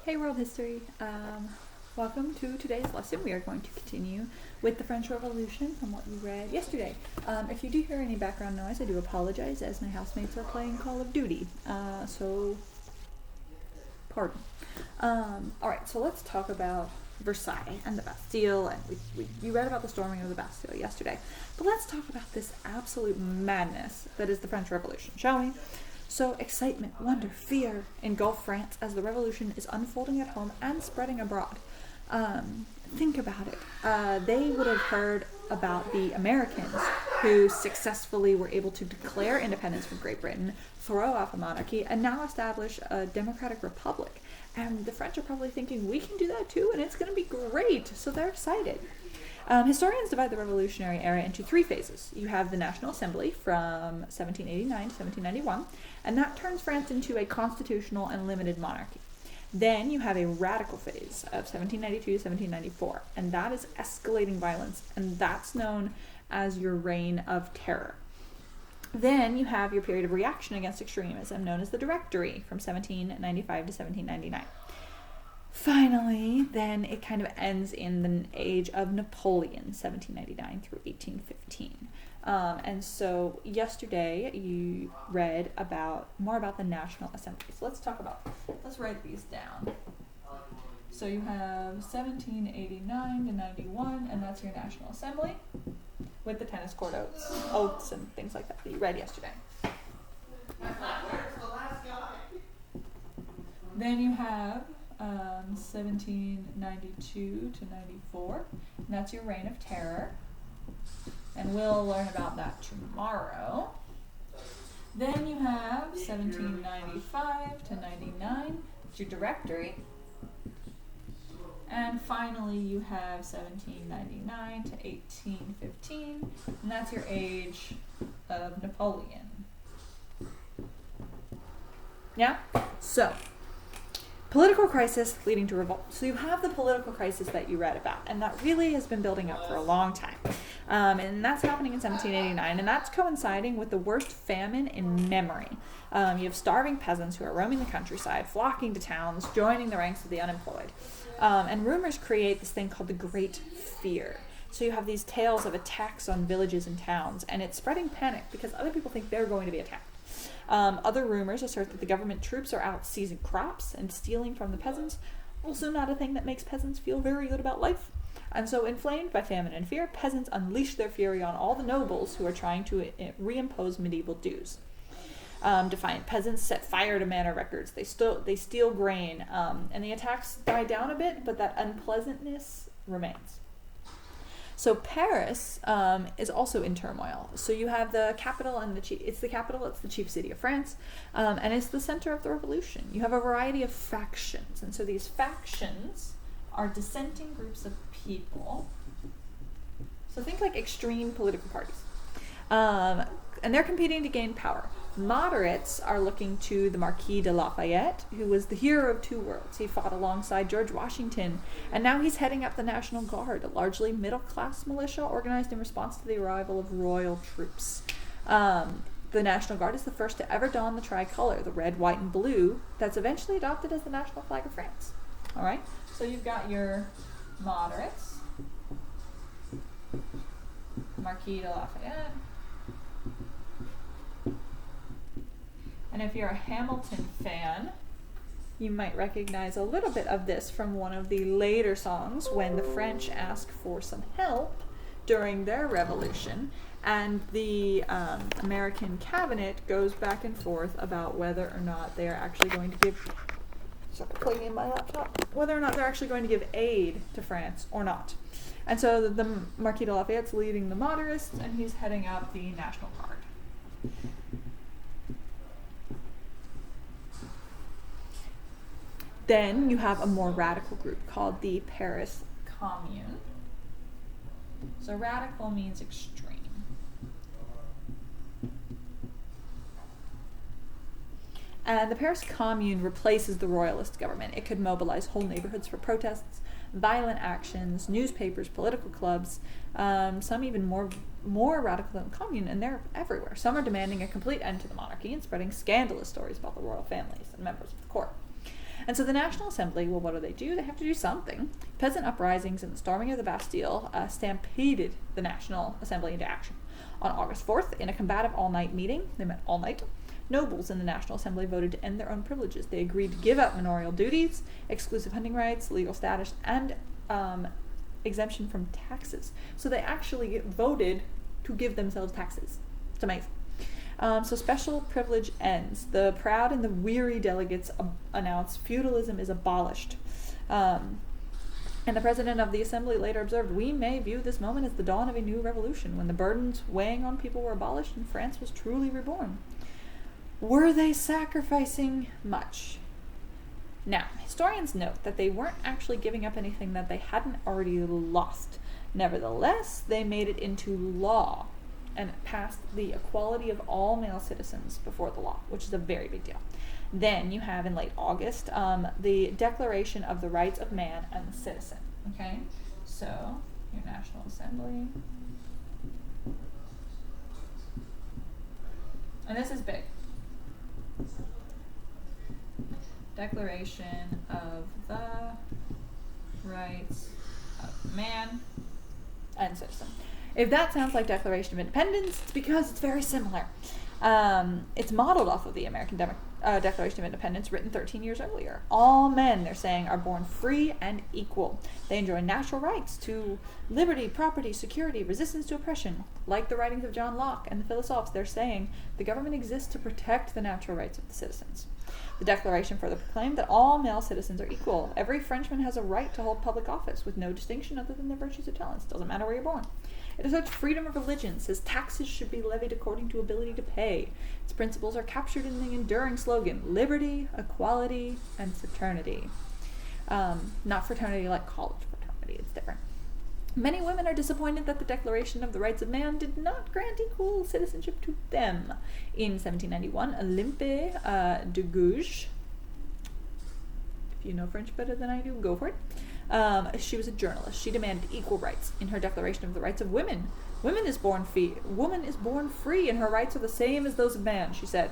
Hey World History, welcome to today's lesson. We are going to continue with the French Revolution from what you read yesterday. If you do hear any background noise, I do apologize as my housemates are playing Call of Duty, so pardon. Alright, so let's talk about Versailles and the Bastille, and you read about the storming of the Bastille yesterday, but let's talk about this absolute madness that is the French Revolution, shall we? So excitement, wonder, fear engulf France as the revolution is unfolding at home and spreading abroad. Think about it. They would have heard about the Americans who successfully were able to declare independence from Great Britain, throw off a monarchy, and now establish a democratic republic. And the French are probably thinking, we can do that too, and it's going to be great. So they're excited. Historians divide the Revolutionary era into three phases. You have the National Assembly from 1789 to 1791, and that turns France into a constitutional and limited monarchy. Then you have a radical phase of 1792 to 1794, and that is escalating violence, and that's known as your Reign of Terror. Then you have your period of reaction against extremism, known as the Directory, from 1795 to 1799. Finally, then it kind of ends in the age of Napoleon, 1799 through 1815. And so yesterday you read more about the National Assembly. So let's write these down. So you have 1789 to 91, and that's your National Assembly with the tennis court oaths and things like that you read yesterday. Then you have 1792 to 94, and that's your Reign of Terror, and we'll learn about that tomorrow. Then you have 1795 to 99, it's your Directory, and finally you have 1799 to 1815, and that's your Age of Napoleon. Yeah? So, political crisis leading to revolt. So you have the political crisis that you read about, and that really has been building up for a long time. And that's happening in 1789, and that's coinciding with the worst famine in memory. You have starving peasants who are roaming the countryside, flocking to towns, joining the ranks of the unemployed. And rumors create this thing called the Great Fear. So you have these tales of attacks on villages and towns, and it's spreading panic because other people think they're going to be attacked. Other rumors assert that the government troops are out seizing crops and stealing from the peasants, also not a thing that makes peasants feel very good about life. And so, inflamed by famine and fear, peasants unleash their fury on all the nobles who are trying to reimpose medieval dues. Defiant peasants set fire to manor records, they steal grain, and the attacks die down a bit, but that unpleasantness remains. So Paris is also in turmoil. So you have the capital and it's the chief city of France, and it's the center of the revolution. You have a variety of factions, and so these factions are dissenting groups of people. So think like extreme political parties, and they're competing to gain power. Moderates are looking to the Marquis de Lafayette, who was the hero of two worlds. He fought alongside George Washington, and now he's heading up the National Guard, a largely middle-class militia organized in response to the arrival of royal troops. The National Guard is the first to ever don the tricolor, the red, white, and blue, that's eventually adopted as the national flag of France. All right, so you've got your moderates, Marquis de Lafayette. And if you're a Hamilton fan, you might recognize a little bit of this from one of the later songs when the French ask for some help during their revolution, and the American cabinet goes back and forth about whether or not they are actually going to give aid to France or not. And so the Marquis de Lafayette's leading the moderates, and he's heading up the National Guard. Then you have a more radical group called the Paris Commune. So radical means extreme. And the Paris Commune replaces the royalist government. It could mobilize whole neighborhoods for protests, violent actions, newspapers, political clubs, some even more radical than the Commune, and they're everywhere. Some are demanding a complete end to the monarchy and spreading scandalous stories about the royal families and members of the court. And so the National Assembly, well, what do? They have to do something. Peasant uprisings and the storming of the Bastille stampeded the National Assembly into action. On August 4th, in a combative all-night meeting, they met all night, nobles in the National Assembly voted to end their own privileges. They agreed to give up manorial duties, exclusive hunting rights, legal status, and exemption from taxes. So they actually voted to give themselves taxes. It's amazing. So special privilege ends. The proud and the weary delegates announced feudalism is abolished. And the president of the assembly later observed, "We may view this moment as the dawn of a new revolution, when the burdens weighing on people were abolished and France was truly reborn." Were they sacrificing much? Now, historians note that they weren't actually giving up anything that they hadn't already lost. Nevertheless, they made it into law and passed the equality of all male citizens before the law, which is a very big deal. Then you have, in late August, the Declaration of the Rights of Man and the Citizen. Okay, so your National Assembly. And this is big. Declaration of the Rights of Man and Citizen. If that sounds like Declaration of Independence, it's because it's very similar. It's modeled off of the American Declaration of Independence, written 13 years earlier. All men, they're saying, are born free and equal. They enjoy natural rights to liberty, property, security, resistance to oppression. Like the writings of John Locke and the Philosophes, they're saying the government exists to protect the natural rights of the citizens. The Declaration further proclaimed that all male citizens are equal. Every Frenchman has a right to hold public office with no distinction other than their virtues or talents. Doesn't matter where you're born. It asserts freedom of religion, says taxes should be levied according to ability to pay. Its principles are captured in the enduring slogan, liberty, equality, and fraternity. Not fraternity like college fraternity, it's different. Many women are disappointed that the Declaration of the Rights of Man did not grant equal citizenship to them. In 1791, Olympe de Gouges, if you know French better than I do, go for it. She was a journalist. She demanded equal rights in her Declaration of the Rights of Women. Woman is born free, and her rights are the same as those of man, she said.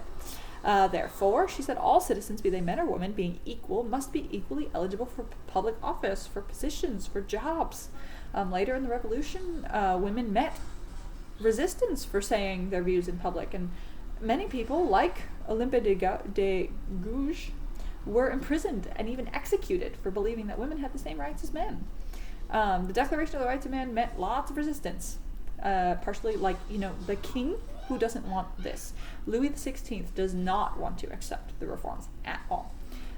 Therefore, she said, all citizens, be they men or women, being equal, must be equally eligible for public office, for positions, for jobs. Later in the Revolution, women met resistance for saying their views in public, and many people, like Olympe de Gouges, were imprisoned and even executed for believing that women had the same rights as men. The Declaration of the Rights of Man met lots of resistance, partially the king, who doesn't want this. Louis XVI does not want to accept the reforms at all.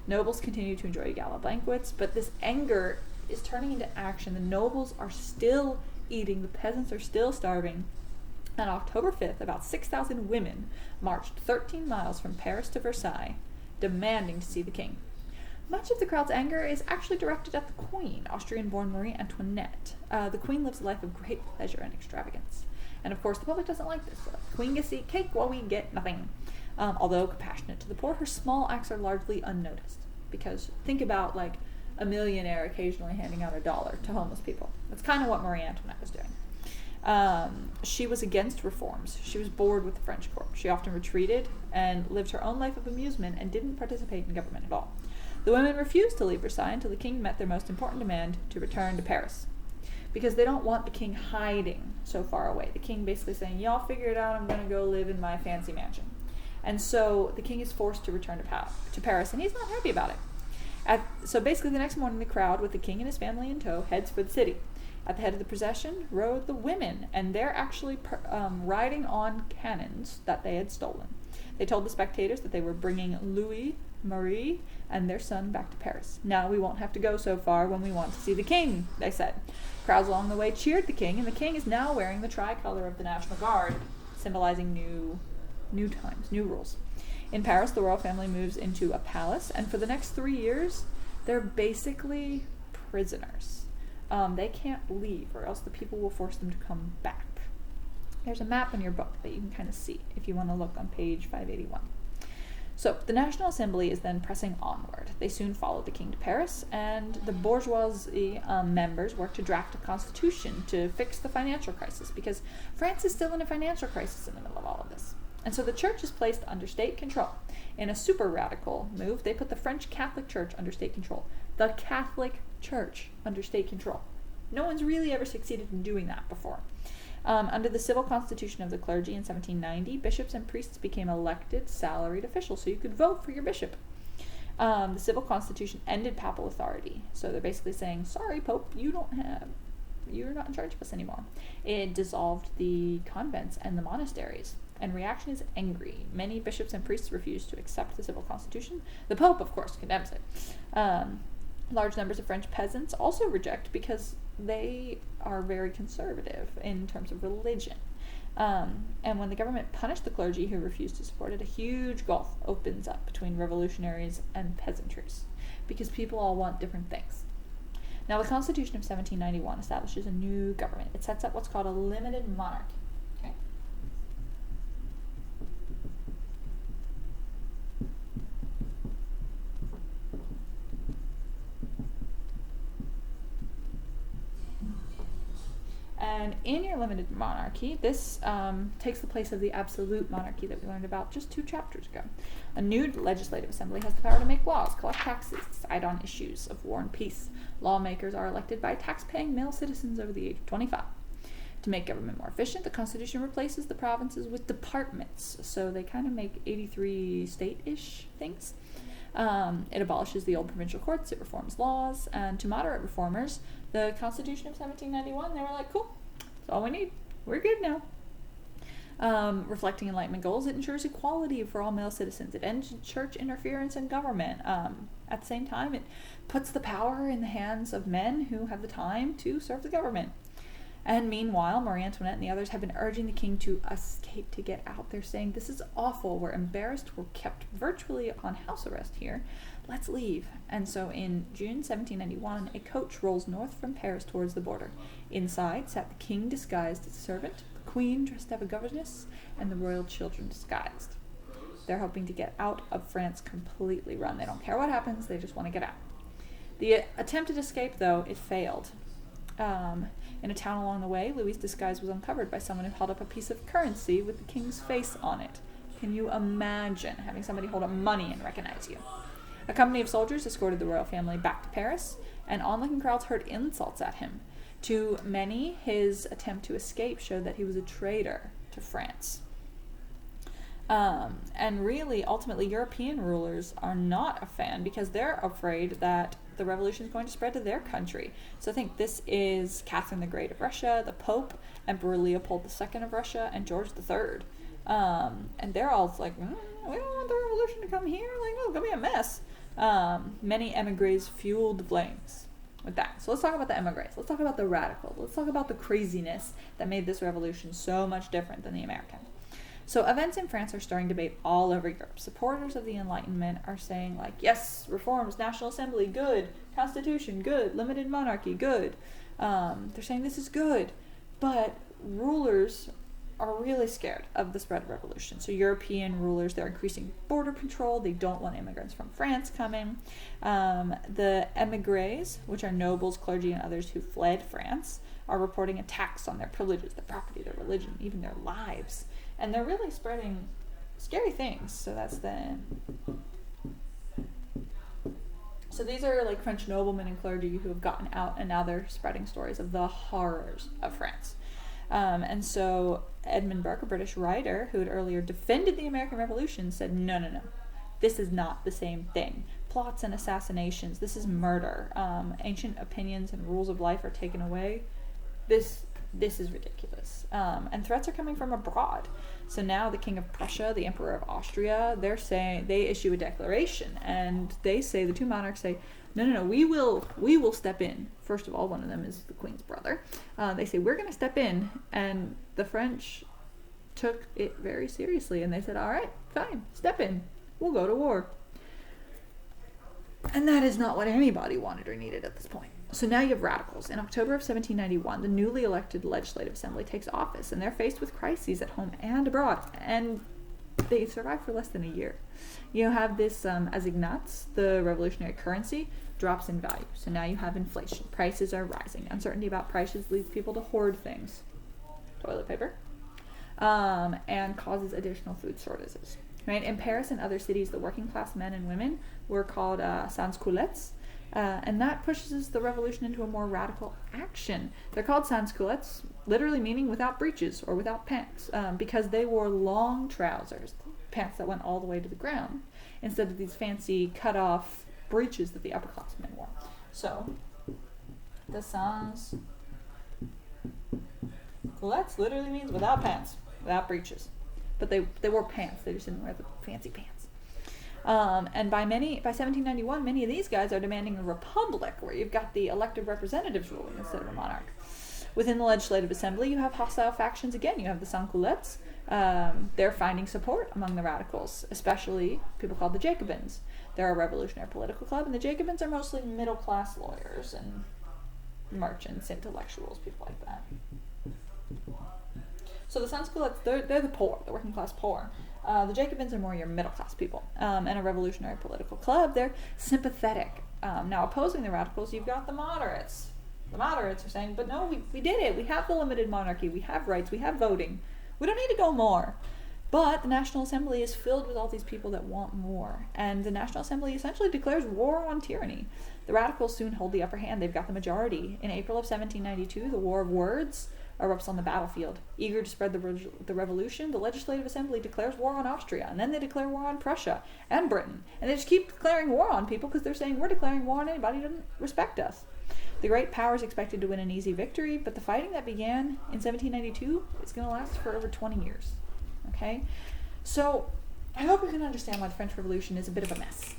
Nobles continue to enjoy gala banquets, but this anger is turning into action. The nobles are still eating, the peasants are still starving. On October 5th, about 6,000 women marched 13 miles from Paris to Versailles, demanding to see the king. Much of the crowd's anger is actually directed at the Queen, Austrian-born Marie Antoinette. The Queen lives a life of great pleasure and extravagance. And of course, the public doesn't like this. The Queen gets to eat cake while we get nothing. Although compassionate to the poor, her small acts are largely unnoticed. Because think about like a millionaire occasionally handing out $1 to homeless people. That's kind of what Marie Antoinette was doing. She was against reforms. She was bored with the French court. She often retreated and lived her own life of amusement and didn't participate in government at all. The women refused to leave Versailles until the king met their most important demand, to return to Paris. Because they don't want the king hiding so far away. The king basically saying, y'all figure it out, I'm going to go live in my fancy mansion. And so the king is forced to return to Paris, and he's not happy about it. So basically the next morning, the crowd, with the king and his family in tow, heads for the city. At the head of the procession rode the women, and they're actually riding on cannons that they had stolen. They told the spectators that they were bringing Louis, Marie, and their son back to Paris. Now we won't have to go so far when we want to see the king, they said. Crowds along the way cheered the king, and the king is now wearing the tricolor of the National Guard, symbolizing new times, new rules. In Paris, the royal family moves into a palace, and for the next 3 years, they're basically prisoners. They can't leave, or else the people will force them to come back. There's a map in your book that you can kind of see if you want to look on page 581. So the National Assembly is then pressing onward. They soon followed the king to Paris, and the bourgeoisie members worked to draft a constitution to fix the financial crisis, because France is still in a financial crisis in the middle of all of this. And so the church is placed under state control. In a super radical move, they put the French Catholic Church under state control. The Catholic Church under state control. No one's really ever succeeded in doing that before. Under the civil constitution of the clergy in 1790, bishops and priests became elected, salaried officials, so you could vote for your bishop. The civil constitution ended papal authority, so they're basically saying, sorry, Pope, you're not in charge of us anymore. It dissolved the convents and the monasteries, and reaction is angry. Many bishops and priests refuse to accept the civil constitution. The Pope, of course, condemns it. Large numbers of French peasants also reject because they are very conservative in terms of religion. And when the government punished the clergy who refused to support it, a huge gulf opens up between revolutionaries and peasantries because people all want different things. Now, the Constitution of 1791 establishes a new government. It sets up what's called a limited monarchy. Okay? And in your limited monarchy, this takes the place of the absolute monarchy that we learned about just 2 chapters ago. A new legislative assembly has the power to make laws, collect taxes, decide on issues of war and peace. Lawmakers are elected by tax-paying male citizens over the age of 25. To make government more efficient, the Constitution replaces the provinces with departments, so they kind of make 83 state-ish things. It abolishes the old provincial courts, it reforms laws, and to moderate reformers, the Constitution of 1791, they were like, cool, that's all we need. We're good now. Reflecting Enlightenment goals, it ensures equality for all male citizens. It ends church interference in government. At the same time, it puts the power in the hands of men who have the time to serve the government. And meanwhile, Marie Antoinette and the others have been urging the king to escape, to get out. They're saying, this is awful. We're embarrassed. We're kept virtually on house arrest here. Let's leave. And so in June 1791, a coach rolls north from Paris towards the border. Inside sat the king disguised as a servant, the queen dressed as a governess, and the royal children disguised. They're hoping to get out of France completely run. They don't care what happens. They just want to get out. The attempted escape, though, it failed. In a town along the way, Louis's disguise was uncovered by someone who held up a piece of currency with the king's face on it. Can you imagine having somebody hold up money and recognize you? A company of soldiers escorted the royal family back to Paris, and onlooking crowds heard insults at him. To many, his attempt to escape showed that he was a traitor to France. And really, ultimately, European rulers are not a fan because they're afraid that the revolution is going to spread to their country. So I think this is Catherine the Great of Russia, the Pope, Emperor Leopold II of Russia, and George III. And they're all like, we don't want the revolution to come here. Like, oh, it's going to be a mess. Many emigres fueled the flames with that. So let's talk about the emigres. Let's talk about the radicals. Let's talk about the craziness that made this revolution so much different than the American. So events in France are stirring debate all over Europe. Supporters of the Enlightenment are saying, like, yes, reforms, National Assembly, good. Constitution, good. Limited monarchy, good. They're saying this is good. But rulers are really scared of the spread of revolution. So European rulers, they're increasing border control. They don't want immigrants from France coming. The emigres, which are nobles, clergy, and others who fled France, are reporting attacks on their privileges, their property, their religion, even their lives. And they're really spreading scary things. So that's So these are like French noblemen and clergy who have gotten out, and now they're spreading stories of the horrors of France. And so Edmund Burke, a British writer who had earlier defended the American Revolution, said, no. This is not the same thing. Plots and assassinations. This is murder. Ancient opinions and rules of life are taken away. This is ridiculous. And threats are coming from abroad. So now the King of Prussia, the Emperor of Austria, they issue a declaration, and they say, the two monarchs say, no, we will step in. First of all, one of them is the Queen's brother. They say, we're going to step in, and the French took it very seriously, and they said, all right, fine, step in. We'll go to war. And that is not what anybody wanted or needed at this point. So now you have radicals. In October of 1791, the newly elected Legislative Assembly takes office, and they're faced with crises at home and abroad, and they survive for less than a year. You have this assignats, the revolutionary currency, drops in value. So now you have inflation. Prices are rising. Uncertainty about prices leads people to hoard things. Toilet paper. And causes additional food shortages. Right? In Paris and other cities, the working class men and women were called sans-culottes. And that pushes the revolution into a more radical action. They're called sans-culottes, literally meaning without breeches or without pants, because they wore long trousers, pants that went all the way to the ground, instead of these fancy cut-off breeches that the upperclassmen wore. So, the sans-culottes literally means without pants, without breeches. But they wore pants, they just didn't wear the fancy pants. And by 1791, many of these guys are demanding a republic where you've got the elected representatives ruling instead of a monarch. Within the Legislative Assembly, you have hostile factions again. You have the sans-culottes. They're finding support among the radicals, especially people called the Jacobins. They're a revolutionary political club, and the Jacobins are mostly middle-class lawyers and merchants, intellectuals, people like that. So the sans-culottes, they're the poor, the working-class poor. The Jacobins are more your middle-class people. And a revolutionary political club, they're sympathetic. Now, opposing the radicals, you've got the moderates. The moderates are saying, but no, we did it. We have the limited monarchy. We have rights. We have voting. We don't need to go more. But the National Assembly is filled with all these people that want more. And the National Assembly essentially declares war on tyranny. The radicals soon hold the upper hand. They've got the majority. In April of 1792, the War of Words erupts on the battlefield. Eager to spread the revolution, the Legislative Assembly declares war on Austria, and then they declare war on Prussia and Britain. And they just keep declaring war on people because they're saying we're declaring war on anybody who doesn't respect us. The great powers expected to win an easy victory, but the fighting that began in 1792 is going to last for over 20 years. Okay? So, I hope you can understand why the French Revolution is a bit of a mess.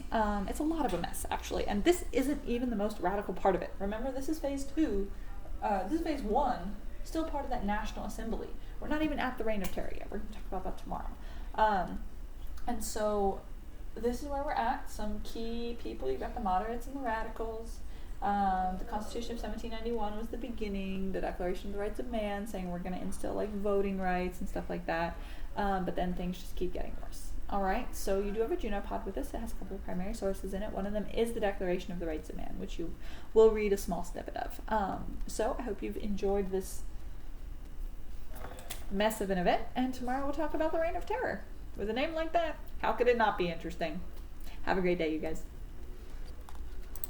It's a lot of a mess, actually, and this isn't even the most radical part of it. Remember, this is phase 2. This is phase 1. Still part of that National Assembly. We're not even at the Reign of Terror yet. We're going to talk about that tomorrow. And so this is where we're at. Some key people. You've got the moderates and the radicals. The Constitution of 1791 was the beginning. The Declaration of the Rights of Man, saying we're going to instill like voting rights and stuff like that. But then things just keep getting worse. All right, so you do have a Junopod with us. It has a couple of primary sources in it. One of them is the Declaration of the Rights of Man, which you will read a small snippet of. So I hope you've enjoyed this mess of an event, and tomorrow we'll talk about the Reign of Terror. With a name like that, how could it not be interesting? Have a great day, you guys.